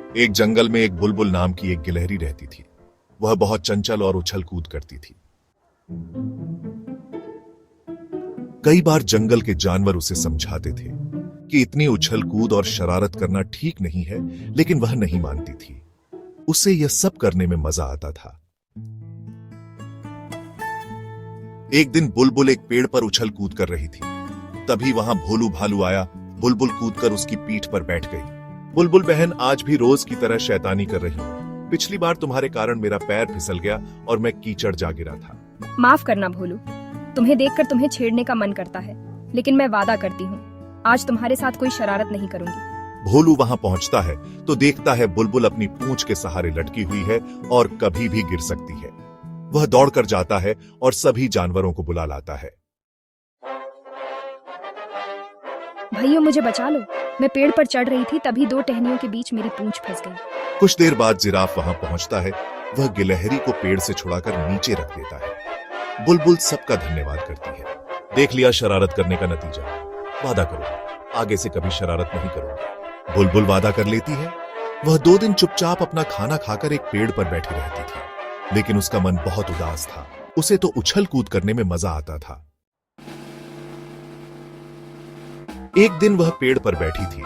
एक जंगल में एक बुलबुल नाम की एक गिलहरी रहती थी। वह बहुत चंचल और उछल कूद करती थी। कई बार जंगल के जानवर उसे समझाते थे कि इतनी उछल कूद और शरारत करना ठीक नहीं है, लेकिन वह नहीं मानती थी। उसे यह सब करने में मजा आता था। एक दिन बुलबुल एक पेड़ पर उछल कूद कर रही थी। तभी वहां भोलू भालू आया। बुलबुल कूदकर उसकी पीठ पर बैठ गई। बुलबुल बहन, आज भी रोज की तरह शैतानी कर रही हूँ। पिछली बार तुम्हारे कारण मेरा पैर फिसल गया और मैं कीचड़ जा गिरा था। माफ करना भोलू, तुम्हें देखकर तुम्हें छेड़ने का मन करता है, लेकिन मैं वादा करती हूँ आज तुम्हारे साथ कोई शरारत नहीं करूंगी। भोलू वहां पहुंचता है तो देखता है बुलबुल अपनी पूंछ के सहारे लटकी हुई है और कभी भी गिर सकती है। वह दौड़कर जाता है और सभी जानवरों को बुला लाता है। भैया मुझे बचा लो, मैं पेड़ पर चढ़ रही थी, तभी दो टहनियों के बीच मेरी पूंछ फंस गई। कुछ देर बाद जिराफ वहां पहुंचता है। वह गिलहरी को पेड़ से छुड़ाकर नीचे रख देता है। बुलबुल सबका धन्यवाद करती है। देख लिया शरारत करने का नतीजा। वादा करो आगे से कभी शरारत नहीं करूंगी। बुलबुल वादा कर लेती है। वह 2 दिन चुपचाप अपना खाना खाकर एक पेड़ पर बैठी रहती थी, लेकिन उसका मन बहुत उदास था। उसे तो उछल कूद करने में मजा आता था। एक दिन वह पेड़ पर बैठी थी।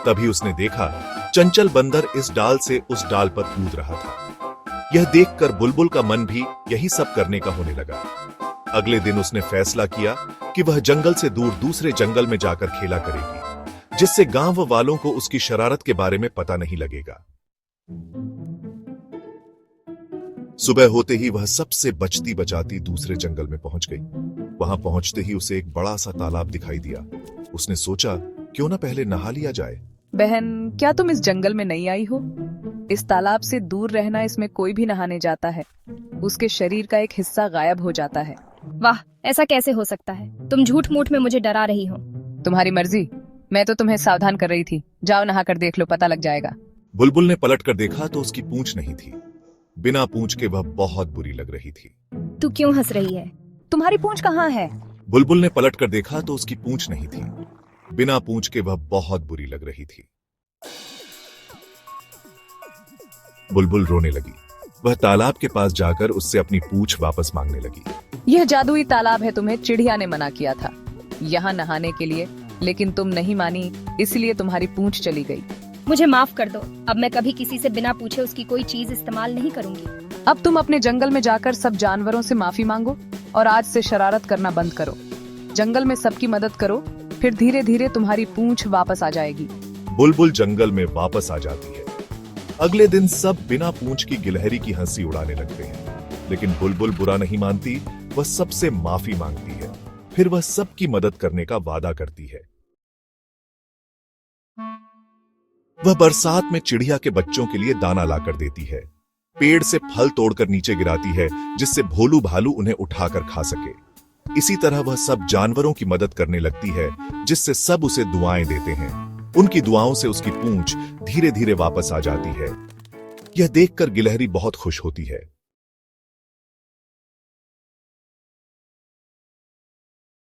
तभी उसने देखा चंचल बंदर इस डाल से उस डाल पर कूद रहा था। यह देखकर बुलबुल का मन भी यही सब करने का होने लगा। अगले दिन उसने फैसला किया कि वह जंगल से दूर दूसरे जंगल में जाकर खेला करेगी, जिससे गांव वालों को उसकी शरारत के बारे में पता नहीं लगेगा। सुबह होते ही वह सबसे बचती बचाती दूसरे जंगल में पहुंच गई। वहां पहुंचते ही उसे एक बड़ा सा तालाब दिखाई दिया। उसने सोचा क्यों ना पहले नहा लिया जाए। बहन, क्या तुम इस जंगल में नहीं आई हो? इस तालाब से दूर रहना, इसमें कोई भी नहाने जाता है उसके शरीर का एक हिस्सा गायब हो जाता है। वाह, ऐसा कैसे हो सकता है? तुम झूठ मूठ में मुझे डरा रही हो। तुम्हारी मर्जी, मैं तो तुम्हें सावधान कर रही थी। जाओ नहाकर देख लो, पता लग जाएगा। बुलबुल ने पलट कर देखा तो उसकी पूंछ नहीं थी। बिना पूंछ के वह बहुत बुरी लग रही थी। तू क्यों हंस रही है? तुम्हारी पूंछ कहाँ है? बुलबुल ने पलट कर देखा तो उसकी पूंछ नहीं थी। बिना पूंछ के वह बहुत बुरी लग रही थी। बुलबुल रोने लगी। वह तालाब के पास जाकर उससे अपनी पूंछ वापस मांगने लगी। यह जादुई तालाब है, तुम्हें चिड़िया ने मना किया था यहाँ नहाने के लिए, लेकिन तुम नहीं मानी, इसलिए तुम्हारी पूंछ चली गई। मुझे माफ कर दो, अब मैं कभी किसी से बिना पूछे उसकी कोई चीज इस्तेमाल नहीं करूंगी। अब तुम अपने जंगल में जाकर सब जानवरों से माफी मांगो और आज से शरारत करना बंद करो। जंगल में सबकी मदद करो, फिर धीरे धीरे तुम्हारी पूंछ वापस आ जाएगी। बुलबुल जंगल में वापस आ जाती है। अगले दिन सब बिना पूंछ की गिलहरी की हंसी उड़ाने लगते हैं, लेकिन बुलबुल बुरा नहीं मानती। वह सबसे माफी मांगती है, फिर वह सबकी मदद करने का वादा करती है। वह बरसात में चिड़िया के बच्चों के लिए दाना लाकर देती है। पेड़ से फल तोड़कर नीचे गिराती है, जिससे भोलू भालू उन्हें उठाकर खा सके। इसी तरह वह सब जानवरों की मदद करने लगती है, जिससे सब उसे दुआएं देते हैं। उनकी दुआओं से उसकी पूंछ धीरे धीरे वापस आ जाती है। यह देखकर गिलहरी बहुत खुश होती है।